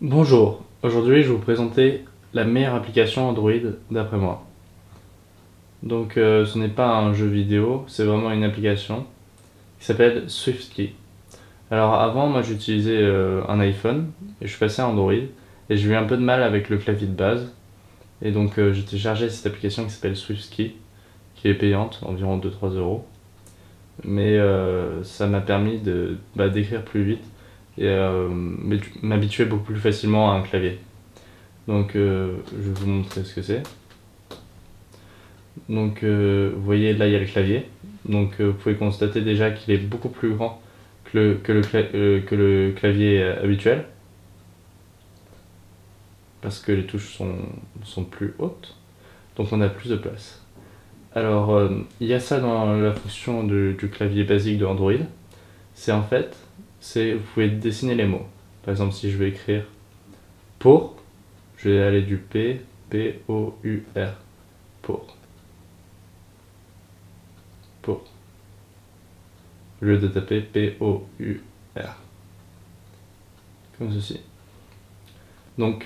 Bonjour, aujourd'hui je vais vous présenter la meilleure application Android d'après moi. Donc ce n'est pas un jeu vidéo, c'est vraiment une application qui s'appelle SwiftKey. Alors avant moi j'utilisais un iPhone et je suis passé à Android et j'ai eu un peu de mal avec le clavier de base et donc j'ai téléchargé cette application qui s'appelle SwiftKey qui est payante, environ 2-3 euros. Mais ça m'a permis d'écrire plus vite et m'habituer beaucoup plus facilement à un clavier. Donc je vais vous montrer ce que c'est. Donc vous voyez là il y a le clavier. Donc vous pouvez constater déjà qu'il est beaucoup plus grand que le clavier habituel. Parce que les touches sont plus hautes. Donc on a plus de place. Alors il y a ça dans la fonction du clavier basique de Android. C'est en fait, vous pouvez dessiner les mots. Par exemple si je vais écrire pour, je vais aller du P, P-O-U-R. Pour. Pour. Au lieu de taper P-O-U-R. Comme ceci. Donc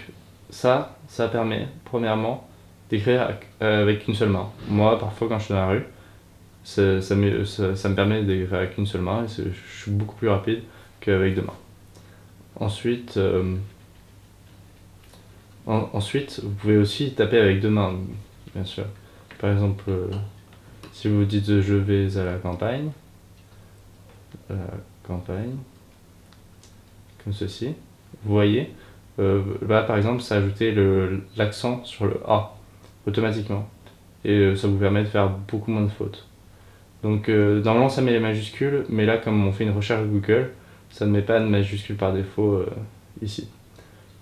ça permet premièrement d'écrire avec une seule main. Moi parfois quand je suis dans la rue, ça me permet d'écrire avec une seule main et je suis beaucoup plus rapide qu'avec deux mains. Ensuite, vous pouvez aussi taper avec deux mains, bien sûr. Par exemple, si vous dites je vais à la campagne, comme ceci, vous voyez, là par exemple ça a ajouté l'accent sur le A automatiquement et ça vous permet de faire beaucoup moins de fautes. Donc normalement ça met les majuscules, mais là comme on fait une recherche Google, ça ne met pas de majuscules par défaut ici.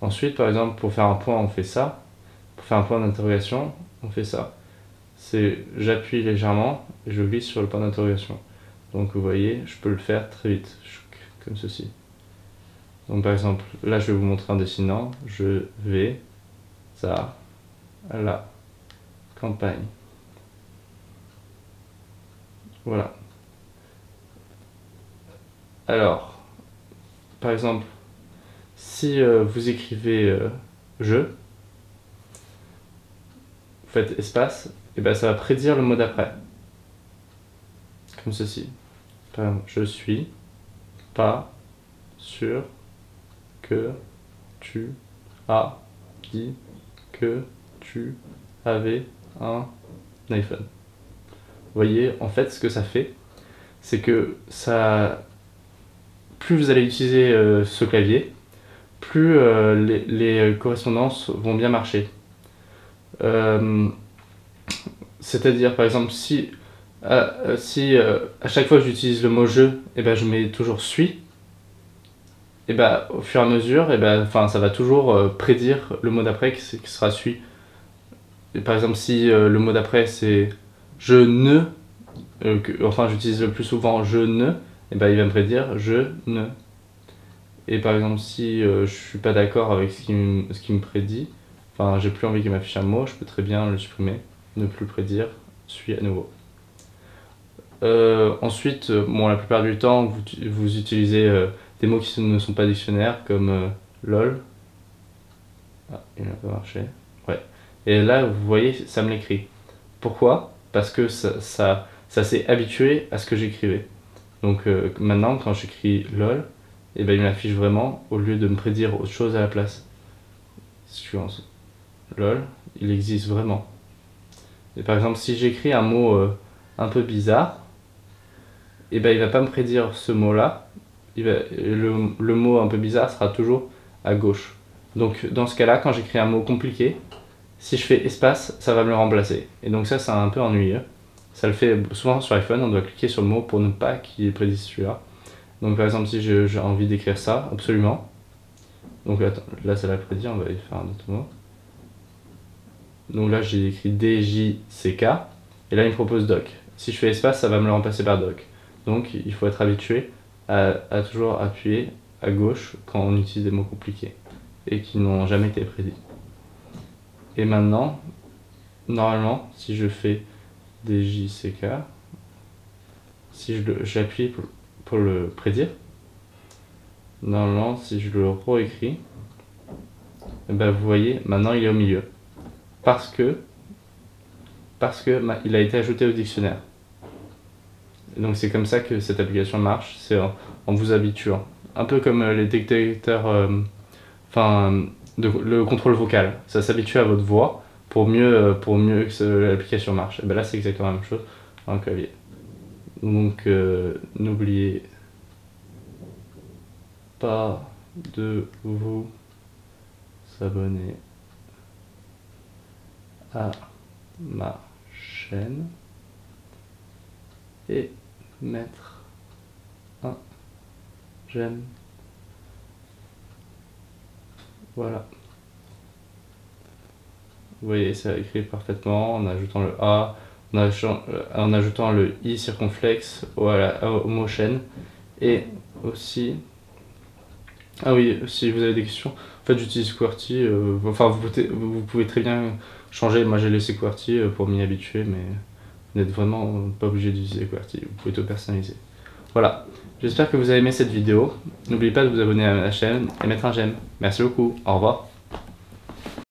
Ensuite par exemple pour faire un point on fait ça, pour faire un point d'interrogation on fait ça. C'est j'appuie légèrement et je glisse sur le point d'interrogation. Donc vous voyez, je peux le faire très vite, comme ceci. Donc par exemple, là je vais vous montrer en dessinant, je vais à la campagne. Voilà. Alors, par exemple, si vous écrivez je, vous faites espace, et ben ça va prédire le mot d'après. Comme ceci. Par exemple, je suis pas sûr que tu as dit que tu avais un iPhone. Vous voyez, en fait, ce que ça fait, c'est que plus vous allez utiliser ce clavier, plus les correspondances vont bien marcher. C'est-à-dire, par exemple, si à chaque fois que j'utilise le mot je, et ben, je mets toujours suis, et ben, au fur et à mesure, et ben, ça va toujours prédire le mot d'après qui sera suis. Et par exemple, si le mot d'après c'est je ne, enfin j'utilise le plus souvent je ne, et ben, il va me prédire je ne. Et par exemple, si je suis pas d'accord avec ce qui me prédit, enfin j'ai plus envie qu'il m'affiche un mot, je peux très bien le supprimer, ne plus prédire, suis à nouveau. Ensuite, bon, la plupart du temps, vous utilisez des mots qui ne sont pas dictionnaires, comme lol. Ah, il n'a pas marché. Ouais. Et là, vous voyez, ça me l'écrit. Pourquoi? Parce que ça s'est habitué à ce que j'écrivais. Donc maintenant, quand j'écris lol, et ben, il m'affiche vraiment, au lieu de me prédire autre chose à la place. Lol, il existe vraiment. Et par exemple, si j'écris un mot un peu bizarre, et ben, il va pas me prédire ce mot-là. Le mot un peu bizarre sera toujours à gauche. Donc dans ce cas-là, quand j'écris un mot compliqué, si je fais espace, ça va me le remplacer. Et donc ça, c'est un peu ennuyeux. Ça le fait souvent sur iPhone, on doit cliquer sur le mot pour ne pas qu'il prédise celui-là. Donc par exemple, si j'ai envie d'écrire ça, absolument. Donc là, ça l'a prédit, on va y faire un autre mot. Donc là, j'ai écrit DJCK, et là, il me propose doc. Si je fais espace, ça va me le remplacer par doc. Donc il faut être habitué à toujours appuyer à gauche quand on utilise des mots compliqués et qui n'ont jamais été prédits. Et maintenant, normalement, si je fais DJCK, si j'appuie pour le prédire, normalement, si je le réécris, Et ben, vous voyez, maintenant il est au milieu. Parce que il a été ajouté au dictionnaire. Et donc c'est comme ça que cette application marche, c'est en vous habituant. Un peu comme les détecteurs, le contrôle vocal. Ça s'habitue à votre voix pour mieux que l'application marche. Et ben là c'est exactement la même chose dans le clavier. Donc n'oubliez pas de vous abonner à ma chaîne et mettre un j'aime. Voilà. Vous voyez, ça écrit parfaitement en ajoutant le A, en ajoutant le I circonflexe au mot chaîne. Et aussi... Ah oui, si vous avez des questions, en fait j'utilise QWERTY, vous pouvez très bien changer, moi j'ai laissé QWERTY pour m'y habituer, mais vous n'êtes vraiment pas obligé d'utiliser QWERTY, vous pouvez tout personnaliser. Voilà, j'espère que vous avez aimé cette vidéo, n'oubliez pas de vous abonner à la chaîne et mettre un j'aime. Merci beaucoup, au revoir.